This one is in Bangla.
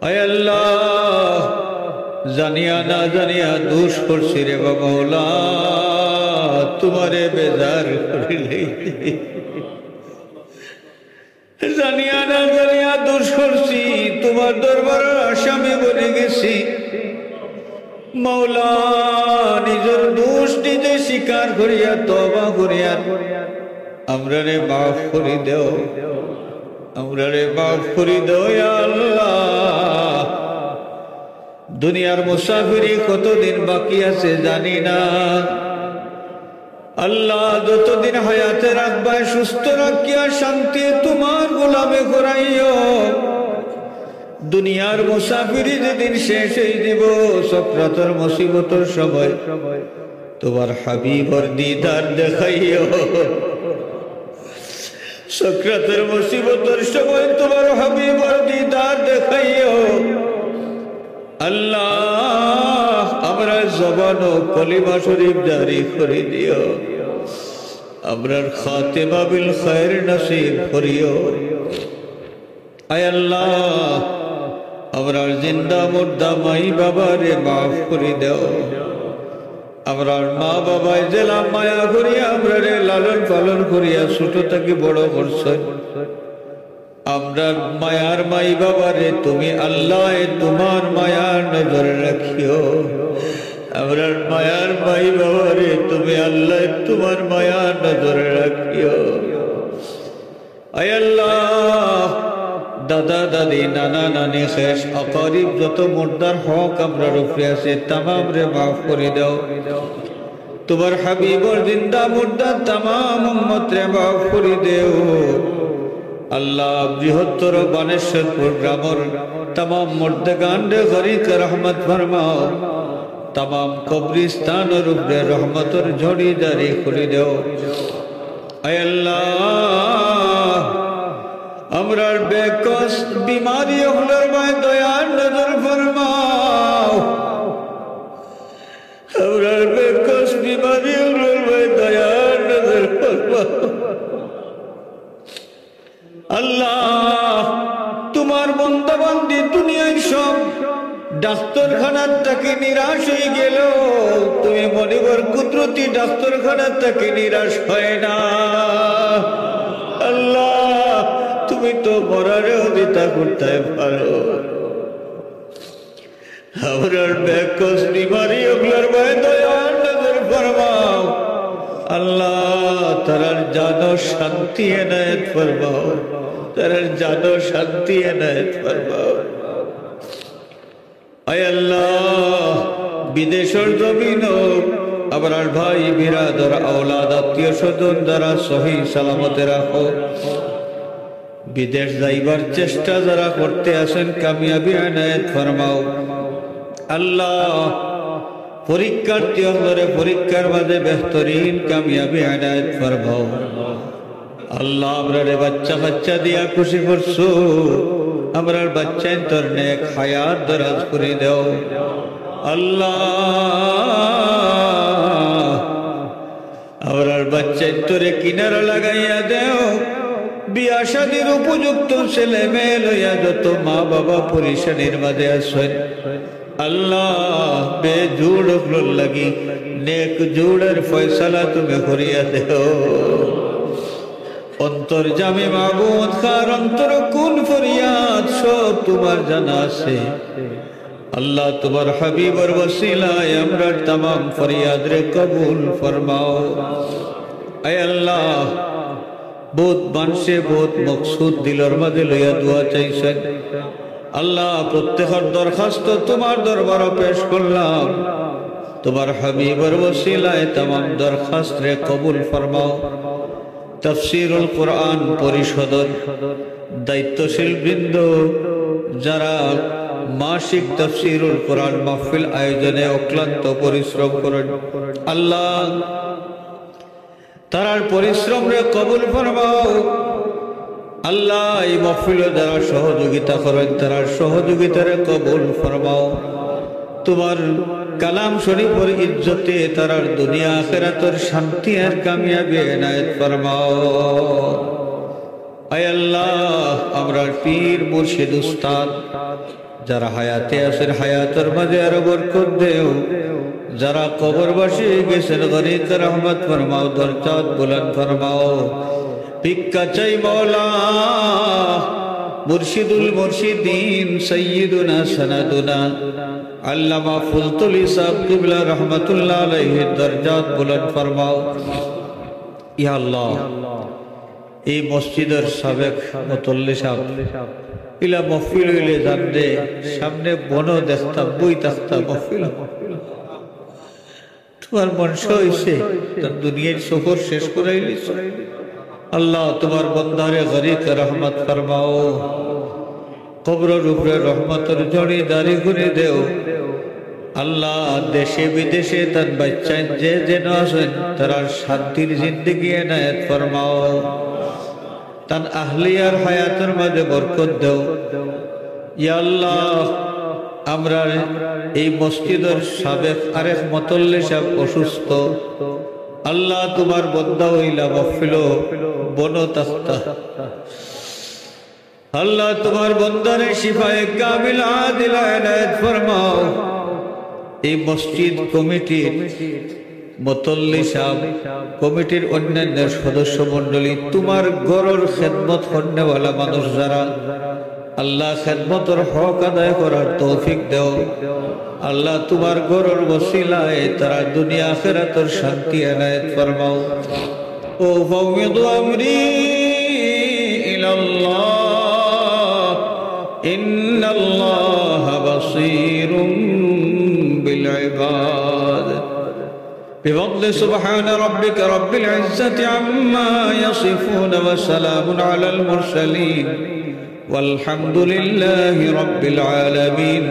আয় আল্লাহ, জানিয়া না জানিয়া দোষ করছি রে মওলা, তোমারে বেজার করিলে। জানিয়া না জানিয়া দোষ করছি, তোমার দরবারের আসামি বনে গেছি মওলা। নিজের দোষ নিজে স্বীকার করিয়া তওবা করিয়া আমরারে মাফ করে দেও, আমরারে মাফ করে দেও ইয়া আল্লাহ। দুনিয়ার মুসাফিরি কতদিন বাকি আছে জানি না আল্লাহ, যতদিন হায়াতে রাখবা সুস্থ রাখিয়া শান্তি তোমার গোলামে করাইও। দুনিয়ার মুসাফিরি যেদিন শেষ হয়ে দিব, সক্রাতের মুসিবতের সময় তোমার হাবিবর দিদার দেখাইও। সক্রাতের মুসিবতের সময় তোমার হাবিবর দিদার দেখাইও আল্লাহ। আমরা জবান ও কলিমা শরীফ জারি করে দিও, আমরার খাতিমা বিল খায়র নসিব করিও। আয় আল্লাহ, আমরার জিন্দা মুর্দা মাই বাবারে মাফ করে দেও। আমরার মা বাবায় জেলা মায়া করিয়া আমরারে লালন পালন করিয়া ছোট থেকে বড় করছে। আমরা মায়ার মাই বাবারে তুমি আল্লাহ তোমার মায়ার নজরে রাখিও। আমরার মায়ার মাই বাবারে তুমি আল্লাহ তোমার মায়ার নজরে রাখিও। আয় আল্লাহ, দাদা দাদি নানা নানি শেষ আকরিব যত মুর্দার হক আমরা উপরে আছে তামাম রে মাফ করে দাও। তোমার হাবিবর জিন্দা মুর্দা তামাম উম্মত রে মাফ করে দেও আল্লাহ। বৃহত্তর বানেশ্বরপুর গ্রামের তামাম মুর্দাগান রে গরিক রহমত ফরমাও। তামাম কবরিস্তানের উপরে রহমতের ঝড়ি জারি করে দেও। আয় আল্লাহ, আমরার বেকস বিমারি হলার মায় দয়ার নজর ফরমাও। আমরার বেকস বিমারি হলার মায় দয়ার নজর ফরমাও আল্লাহ। তোমার বান্দা বান্দি দুনিয়ায় সব ডাক্তারখানার থেকে নিরাশ হয়ে গেল, তুমি মনিবর কুদরতি ডাক্তারখানার থেকে নিরাশ হয় না আল্লাহ। তুমি তো মরারেও দিতা করতে পারো। আমরার বেকস বিমারি ওগুলোর ভয় দয়ার নজর ফরমাও আল্লাহ। তারার জানো শান্তি এনায়েত ফরমাও, তারার জানো শান্তি এনায়েত ফরমাও। আয় আল্লাহ, বিদেশের জমিন আমরার ভাই বিরাদর আওলাদ আত্মীয় স্বজন যারা সহি সালামতে রাখো। বিদেশ যাইবার চেষ্টা যারা করতে আসেন কামিয়াবি এনায়েত ফরমাও আল্লাহ। পরীক্ষার্থী অন্তরে পরীক্ষার মাঝে বেহতরিন কামিয়াবি এনায়েত ফরমাও আল্লাহ। আমরারে বাচ্চা বাচ্চা দিয়া খুশি করছো, আমরার বাচ্চা তোর নেক হায়াত দরাজ করে দেও আল্লাহ। আমরার বাচ্চা তোরে কিনারা লাগাইয়া দেও। বিয়া শাদীর উপযুক্ত ছেলে মেয়ে লইয়া যত মা বাবা পরিশানির মাঝে আসেন আল্লাহ, বেজুড় লাগি নেক জুড়ের ফয়সালা তুমি করিয়া দেও। অন্তর্যামী মাবুদ কার অন্তর কোন ফরিয়াদ সব তোমার জানা আছে আল্লাহ। তোমার হাবিবর ওসিলায় আমরার तमाम ফরিয়াদ রে কবুল ফরমাও। আয় আল্লাহ, বহুত মানুষে বহুত মকসুদ দিলর মাঝে লইয়া দোয়া চাইছেন আল্লাহ। প্রত্যেকের দরখাস্ত তোমার দরবারে পেশ করলাম। তোমার হাবিবর ওসিলায় तमाम দরখাস্ত রে কবুল ফরমাও। তাফসীরুল কুরআন পরিষদের দায়িত্বশীল বৃন্দ যারা মাসিক তাফসীরুল কুরআন মাহফিল আয়োজনে অক্লান্ত পরিশ্রম করেন আল্লাহ, তারার পরিশ্রম রে কবুল ফরমাও আল্লাহ। এই মাহফিলে যারা সহযোগিতা করেন তারার সহযোগিতারে কবুল ফরমাও। তোমার কালাম শরীফের ইজ্জতে তারার দুনিয়া আখিরাতের শান্তি আর কামিয়াবি এনায়েত ফরমাও আয় আল্লাহ আমরা পীর মুর্শিদ উস্তাদ যারা হায়াতে আছেন হায়াতের মাঝে আরো বরকত দেও, যারা কবরবাসী গেছেন গরিব রহমত ফরমাও, দরজাত বুলন্দ ফরমাও। ভিক্ষা চাই মওলা মুর্শিদুল মুর্শিদিন সাইয়্যিদুনা সনাদুনা আল্লামা ফুলতুলি সাহেব কিবলা রহমাতুল্লাহ আলাইহি দরজাত বুলন্দ ফরমাও। ইয়া আল্লাহ এই মসজিদের সাবেক মুতল্লি সাহেব ইলা মহফিল হইলে জানতে সামনে বন দেখতাম বই থাকতাম মহফিল, তোমার মনস হইছে তার দুনিয়ার সফর শেষ করাইলিস। আল্লাহ তোমার বন্দারে গরিব রহমত ফরমাও, কবরের উপরে রহমতের জড়ি দাঁড়ি করে দেও। আল্লাহ দেশে বিদেশে তার বাচ্চা যে যেন আছেন তারা শান্তির জিন্দগি এনায়েত ফরমাও, তার আহলিয়ার হায়াতের মাঝে বরকত দেও। ইয়া আল্লাহ আমরা এই মসজিদের সাবেক আরেক মুতল্লি সাহেব অসুস্থ, আল্লাহ তোমার বন্দা হইলা মহফিল বন তাখতা, আল্লাহ তোমার বন্দারে শিফায়ে কামিল আদিলা এনায়েত ফরমাও। এই মসজিদ কমিটির মুতল্লি সাহেব কমিটির অন্যান্য সদস্য মন্ডলী তোমার গরর খেদমত করনেওয়ালা মানুষ যারা, আল্লাহ খেদমতের হক আদায় করার তৌফিক দেও। আল্লাহ তোমার গরর ওসিলায় তারা দুনিয়া আখিরাতের শান্তি এনায়েত ফরমাও। ও ফাওয়িদু আমরি ইলাল্লাহ ইন্নাল্লাহা বাসীরুম বিল ইবাদ। بفضل سبحان ربك رب العزة عما يصفون وسلام على المرسلين والحمد لله رب العالمين.